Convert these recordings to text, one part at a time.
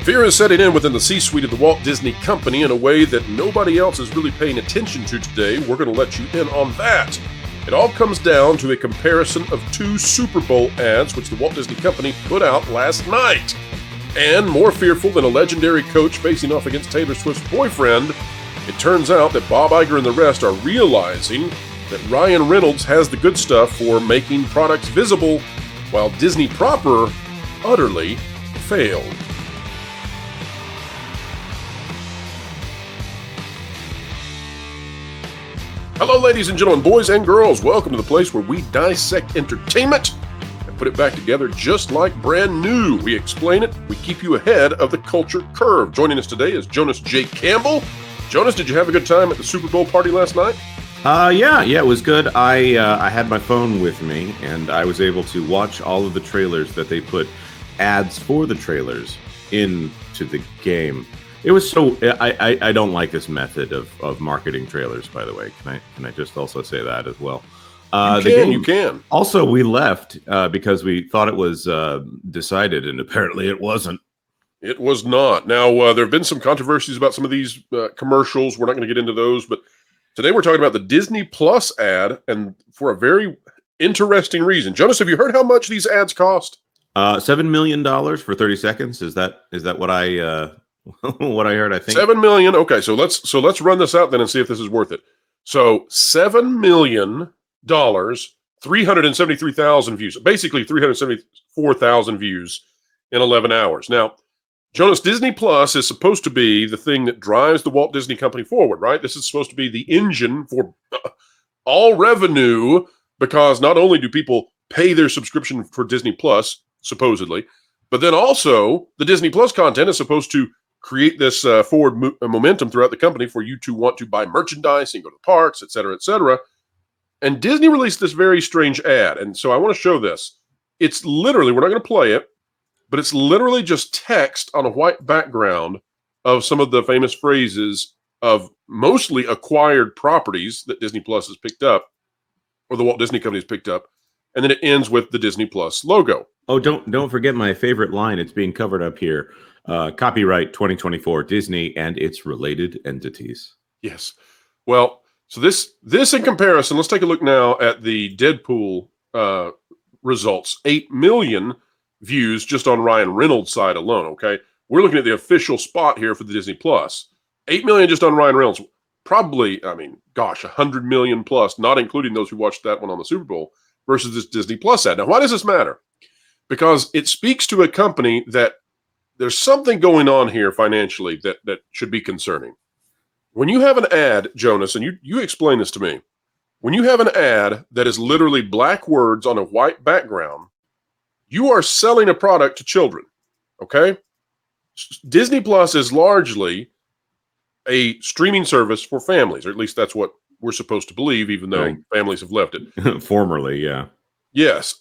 Fear is setting in within the C-suite of the Walt Disney Company in a way that nobody else is really paying attention to today. We're going to let you in on that. It all comes down to a comparison of two Super Bowl ads which the Walt Disney Company put out last night. And more fearful than a legendary coach facing off against Taylor Swift's boyfriend, it turns out that Bob Iger and the rest are realizing that Ryan Reynolds has the good stuff for making products visible, while Disney proper utterly failed. Hello, ladies and gentlemen, boys and girls. Welcome to the place where we dissect entertainment and put it back together just like brand new. We explain it. We keep you ahead of the culture curve. Joining us today is Jonas J. Campbell. Jonas, did you have a good time at the Super Bowl party last night? Yeah, it was good. I had my phone with me, and I was able to watch all of the trailers that they put ads for the trailers into the game. It was so. I don't like this method of marketing trailers. By the way, can I just also say that as well? You can. Also, we left because we thought it was decided, and apparently it wasn't. It was not. Now there have been some controversies about some of these commercials. We're not going to get into those, but today we're talking about the Disney Plus ad, and for a very interesting reason. Jonas, have you heard how much these ads cost? $7 million for 30 seconds. Is that what I? What I heard, I think $7 million. Okay, so let's run this out then and see if this is worth it. So $7 million, 373,000 views, basically 374,000 views in 11 hours. Now, Jonas, Disney Plus is supposed to be the thing that drives the Walt Disney Company forward, right? This is supposed to be the engine for all revenue, because not only do people pay their subscription for Disney Plus, supposedly, but then also the Disney Plus content is supposed to create this forward momentum throughout the company for you to want to buy merchandise and go to parks, et cetera, et cetera. And Disney released this very strange ad. And so I want to show this. It's literally, we're not going to play it, but it's literally just text on a white background of some of the famous phrases of mostly acquired properties that Disney Plus has picked up, or the Walt Disney Company has picked up. And then it ends with the Disney Plus logo. Oh, don't forget my favorite line. It's being covered up here. Copyright 2024 Disney and its related entities. Yes. Well, so this in comparison, let's take a look now at the Deadpool results. 8 million views just on Ryan Reynolds' side alone, okay? We're looking at the official spot here for the Disney Plus. 8 million just on Ryan Reynolds. Probably, 100 million plus, not including those who watched that one on the Super Bowl, versus this Disney Plus ad. Now, why does this matter? Because it speaks to a company that there's something going on here financially that should be concerning. When you have an ad, Jonas, and you explain this to me, when you have an ad that is literally black words on a white background, you are selling a product to children, okay? Disney Plus is largely a streaming service for families, or at least that's what we're supposed to believe, even though families have left it. Formerly, yeah. Yes.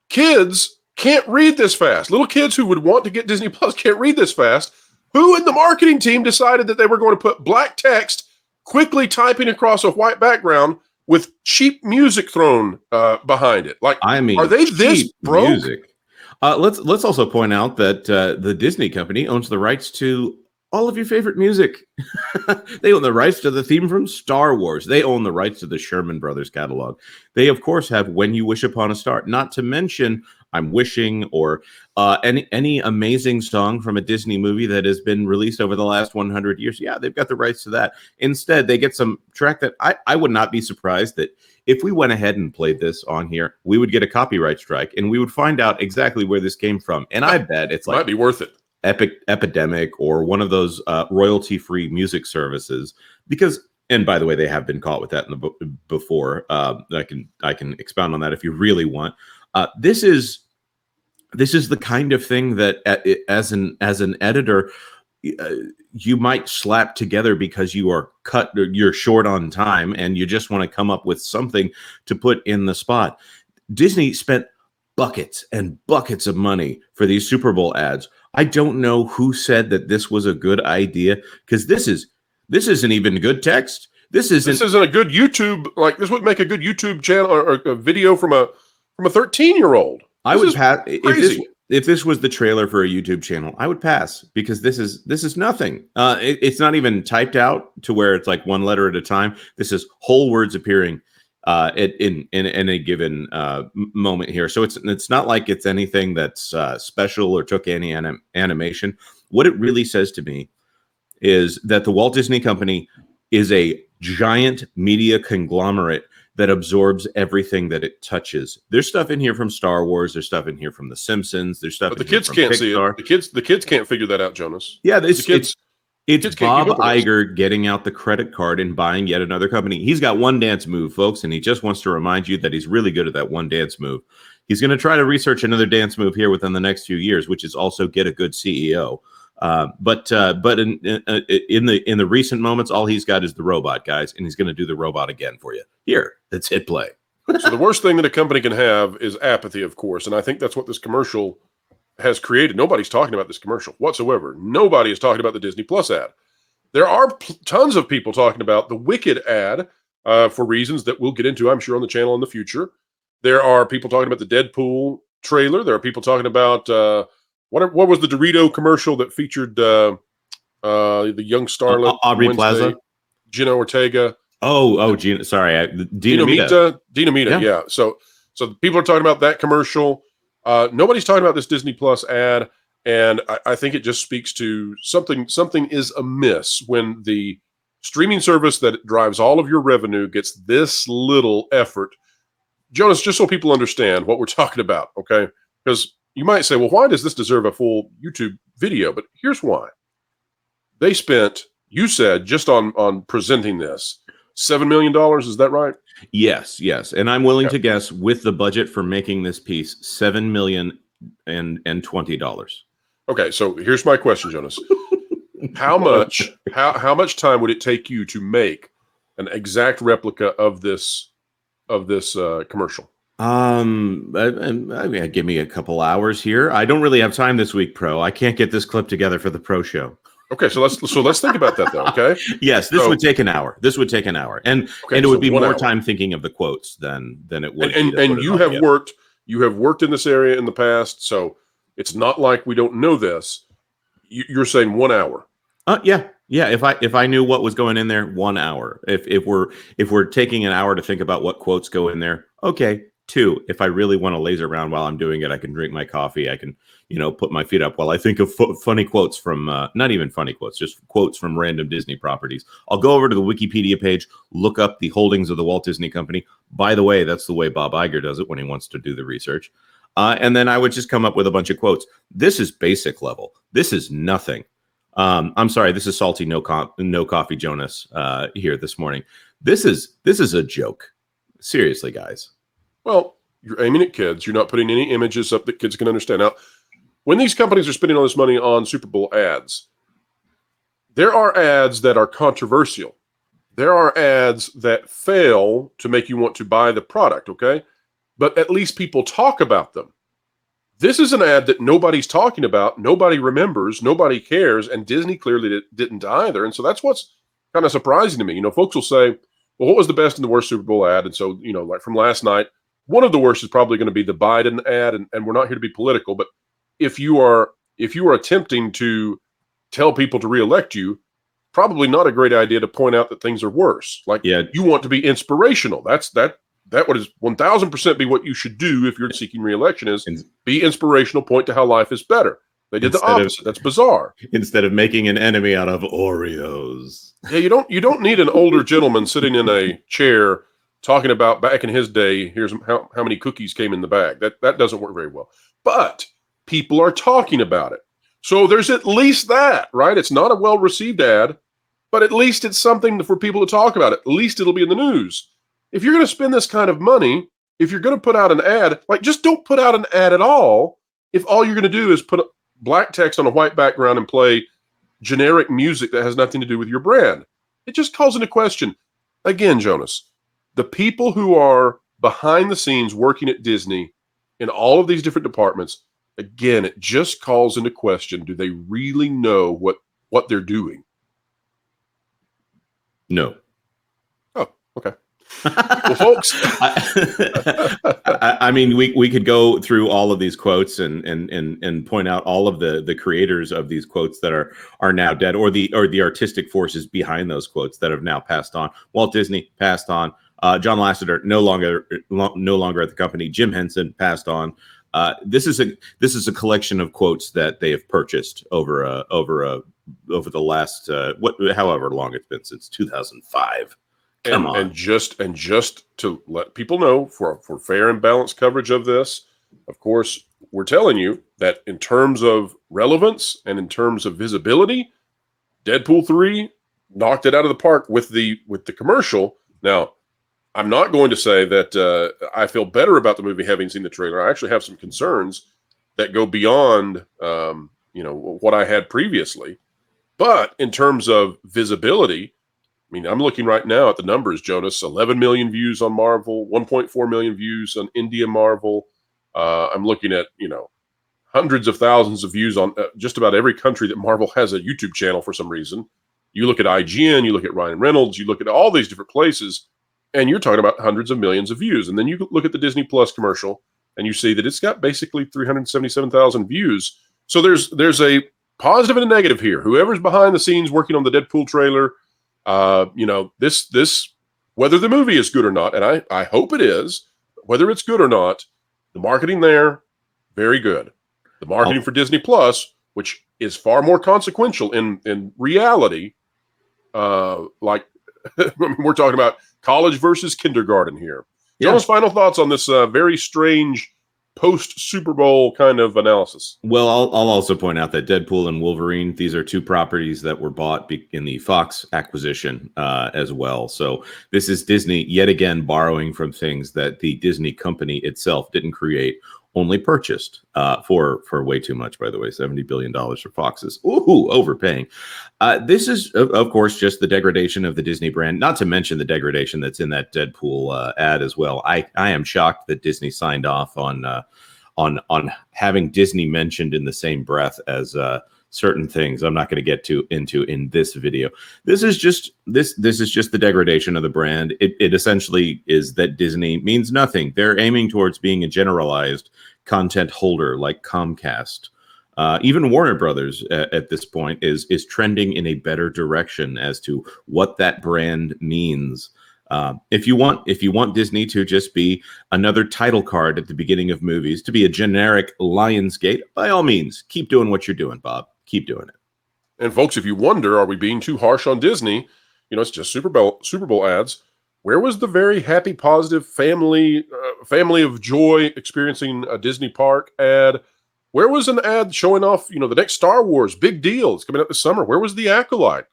Kids can't read this fast. Little kids who would want to get Disney Plus can't read this fast. Who in the marketing team decided that they were going to put black text quickly typing across a white background with cheap music thrown behind it? Are they this broke? Music. Let's also point out that the Disney Company owns the rights to all of your favorite music. They own the rights to the theme from Star Wars. They own the rights to the Sherman Brothers catalog. They, of course, have When You Wish Upon a Star, not to mention I'm Wishing, or any amazing song from a Disney movie that has been released over the last 100 years. Yeah, they've got the rights to that. Instead, they get some track that I would not be surprised that if we went ahead and played this on here, we would get a copyright strike, and we would find out exactly where this came from. And I bet it's might be worth it. Epidemic or one of those royalty-free music services, because, and by the way, they have been caught with that in the before. I can expound on that if you really want. This is the kind of thing that as an editor you might slap together because you're short on time and you just want to come up with something to put in the spot. Disney spent buckets and buckets of money for these Super Bowl ads. I don't know who said that this was a good idea, because this isn't even good text. This isn't a good YouTube. Like, this would make a good YouTube channel or a video from a 13-year-old. I would pass if this was the trailer for a YouTube channel, I would pass because this is nothing. It's not even typed out to where it's like one letter at a time. This is whole words appearing in a given moment here. So it's not like it's anything that's special or took any animation. What it really says to me is that the Walt Disney Company is a giant media conglomerate that absorbs everything that it touches. There's stuff in here from Star Wars. There's stuff in here from The Simpsons. There's stuff. But the kids can't see it. The kids can't figure that out, Jonas. Yeah, the kids. It's Bob Iger getting out the credit card and buying yet another company. He's got one dance move, folks, and he just wants to remind you that he's really good at that one dance move. He's going to try to research another dance move here within the next few years, which is also get a good CEO. But in the recent moments, all he's got is the robot, guys, and he's going to do the robot again for you. Here, let's hit play. So the worst thing that a company can have is apathy, of course, and I think that's what this commercial has created. Nobody's talking about this commercial whatsoever. Nobody is talking about the Disney Plus ad. There are tons of people talking about the Wicked ad for reasons that we'll get into, I'm sure, on the channel in the future. There are people talking about the Deadpool trailer. There are people talking about what was the Dorito commercial that featured the young starlet Aubrey Wednesday, Plaza, Jenna Ortega. Gina. Sorry, Dinamita. Yeah. So people are talking about that commercial. Nobody's talking about this Disney Plus ad, and I think it just speaks to something is amiss when the streaming service that drives all of your revenue gets this little effort. Jonas, just so people understand what we're talking about, okay? Because you might say, well, why does this deserve a full YouTube video? But here's why. They spent, you said, just on presenting this, $7 million. Is that right? Yes. And I'm willing to guess with the budget for making this piece, $7,020. Okay, so here's my question, Jonas. How much time would it take you to make an exact replica of this commercial? Give me a couple hours here. I don't really have time this week, Pro. I can't get this clip together for the Pro show. Okay, so let's think about that though. Okay. Yes, this would take an hour. This would take an hour, and it would be more time thinking of the quotes than it would. And you have worked in this area in the past, so it's not like we don't know this. You're saying 1 hour? Yeah. If I knew what was going in there, 1 hour. If we're taking an hour to think about what quotes go in there, okay. 2. If I really want to laser around while I'm doing it, I can drink my coffee. I can, put my feet up while I think of funny quotes from, not even funny quotes, just quotes from random Disney properties. I'll go over to the Wikipedia page, look up the holdings of the Walt Disney Company. By the way, that's the way Bob Iger does it when he wants to do the research. And then I would just come up with a bunch of quotes. This is basic level. This is nothing. I'm sorry. This is salty. No coffee, Jonas, here this morning. This is a joke. Seriously, guys. Well, you're aiming at kids. You're not putting any images up that kids can understand. Now, when these companies are spending all this money on Super Bowl ads, there are ads that are controversial. There are ads that fail to make you want to buy the product, okay? But at least people talk about them. This is an ad that nobody's talking about, nobody remembers, nobody cares, and Disney clearly didn't either. And so that's what's kind of surprising to me. Folks will say, well, what was the best and the worst Super Bowl ad? And so, like from last night, one of the worst is probably going to be the Biden ad, and we're not here to be political, but if you are attempting to tell people to reelect you, probably not a great idea to point out that things are worse. You want to be inspirational. That would 1000% be what you should do if you're seeking reelection, is be inspirational, point to how life is better. They did the opposite. That's bizarre. Instead of making an enemy out of Oreos. Yeah, you don't need an older gentleman sitting in a chair talking about back in his day, here's how many cookies came in the bag. That doesn't work very well. But people are talking about it. So there's at least that, right? It's not a well-received ad, but at least it's something for people to talk about. At least it'll be in the news. If you're going to spend this kind of money, if you're going to put out an ad, just don't put out an ad at all. If all you're going to do is put black text on a white background and play generic music that has nothing to do with your brand, it just calls into question. Again, Jonas, the people who are behind the scenes working at Disney in all of these different departments, again, it just calls into question, do they really know what they're doing? No. Oh, okay. Well, folks, I mean, we could go through all of these quotes and point out all of the creators of these quotes that are now dead, or the artistic forces behind those quotes that have now passed on. Walt Disney passed on. John Lasseter no longer at the company. Jim Henson passed on. This is a collection of quotes that they have purchased over the last however long it's been, since 2005. Come on. And just to let people know, for fair and balanced coverage of this, of course, we're telling you that in terms of relevance and in terms of visibility, Deadpool 3 knocked it out of the park with the commercial. Now, I'm not going to say that I feel better about the movie having seen the trailer. I actually have some concerns that go beyond what I had previously. But in terms of visibility, I mean, I'm looking right now at the numbers, Jonas. 11 million views on Marvel, 1.4 million views on India Marvel. I'm looking at, hundreds of thousands of views on just about every country that Marvel has a YouTube channel for some reason. You look at IGN, you look at Ryan Reynolds, you look at all these different places, and you're talking about hundreds of millions of views. And then you look at the Disney Plus commercial, and you see that it's got basically 377,000 views. So there's a positive and a negative here. Whoever's behind the scenes working on the Deadpool trailer, this whether the movie is good or not, and I hope it is, whether it's good or not, the marketing there, very good. The marketing for Disney Plus, which is far more consequential in reality, like we're talking about college versus kindergarten here. Yeah. Jonas, final thoughts on this very strange post-Super Bowl kind of analysis? Well, I'll also point out that Deadpool and Wolverine, these are two properties that were bought in the Fox acquisition as well. So this is Disney yet again borrowing from things that the Disney company itself didn't create, only purchased for way too much, by the way. $70 billion for Foxes. Ooh, overpaying. This is, of course, just the degradation of the Disney brand, not to mention the degradation that's in that Deadpool ad as well. I am shocked that Disney signed off on having Disney mentioned in the same breath as certain things I'm not going to get into in this video. This is just the degradation of the brand. It essentially is that Disney means nothing. They're aiming towards being a generalized content holder like Comcast. Even Warner Brothers at this point is trending in a better direction as to what that brand means. If you want Disney to just be another title card at the beginning of movies, to be a generic Lionsgate, by all means, keep doing what you're doing, Bob. Keep doing it. And folks, if you wonder, are we being too harsh on Disney? It's just Super Bowl ads. Where was the very happy, positive family of joy experiencing a Disney park ad? Where was an ad showing off, the next Star Wars big deal? It's coming out this summer. Where was the Acolyte?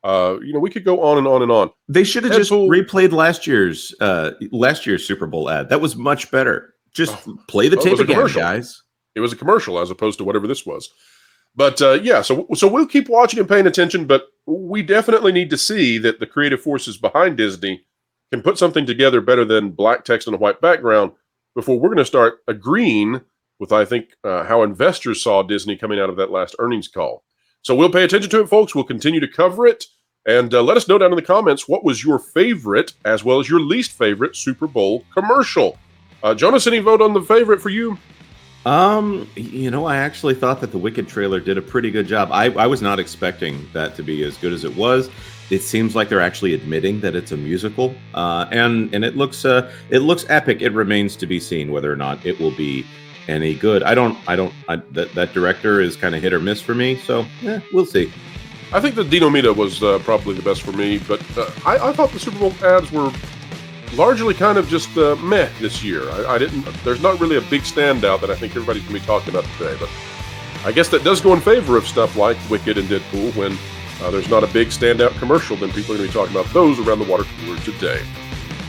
We could go on and on and on. They should have just replayed last year's Super Bowl ad. That was much better. Just play the tape again, guys. It was a commercial as opposed to whatever this was. But so we'll keep watching and paying attention, but we definitely need to see that the creative forces behind Disney can put something together better than black text on a white background before we're going to start agreeing with, I think, how investors saw Disney coming out of that last earnings call. So we'll pay attention to it, folks. We'll continue to cover it. And let us know down in the comments what was your favorite as well as your least favorite Super Bowl commercial. Jonas, any vote on the favorite for you? I actually thought that the Wicked trailer did a pretty good job. I was not expecting that to be as good as it was. It seems like they're actually admitting that it's a musical, and it looks epic. It remains to be seen whether or not it will be any good. That director is kind of hit or miss for me, so we'll see. I think the Dino Mita was probably the best for me, but I thought the Super Bowl ads were largely kind of just meh this year. There's not really a big standout that I think everybody's going to be talking about today, but I guess that does go in favor of stuff like Wicked and Deadpool. When there's not a big standout commercial, then people are going to be talking about those around the water cooler today.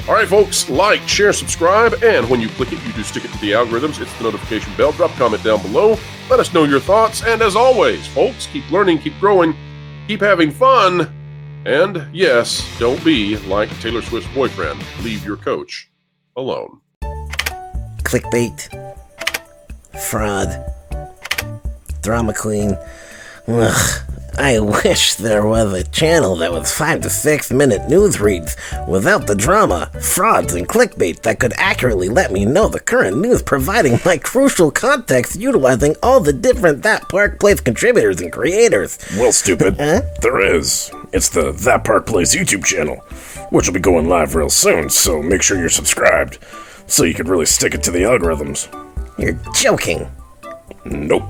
All right, folks, like, share, subscribe, and when you click it, you do stick it to the algorithms. Hit the notification bell, drop a comment down below. Let us know your thoughts, and as always, folks, keep learning, keep growing, keep having fun. And yes, don't be like Taylor Swift's boyfriend. Leave your coach alone. Clickbait. Fraud. Drama queen. Ugh. I wish there was a channel that was 5 to 6 minute news reads without the drama, frauds, and clickbait that could accurately let me know the current news, providing my crucial context utilizing all the different That Park Place contributors and creators. Well, stupid. Huh? There is. It's the That Park Place YouTube channel, which will be going live real soon, so make sure you're subscribed, so you can really stick it to the algorithms. You're joking. Nope.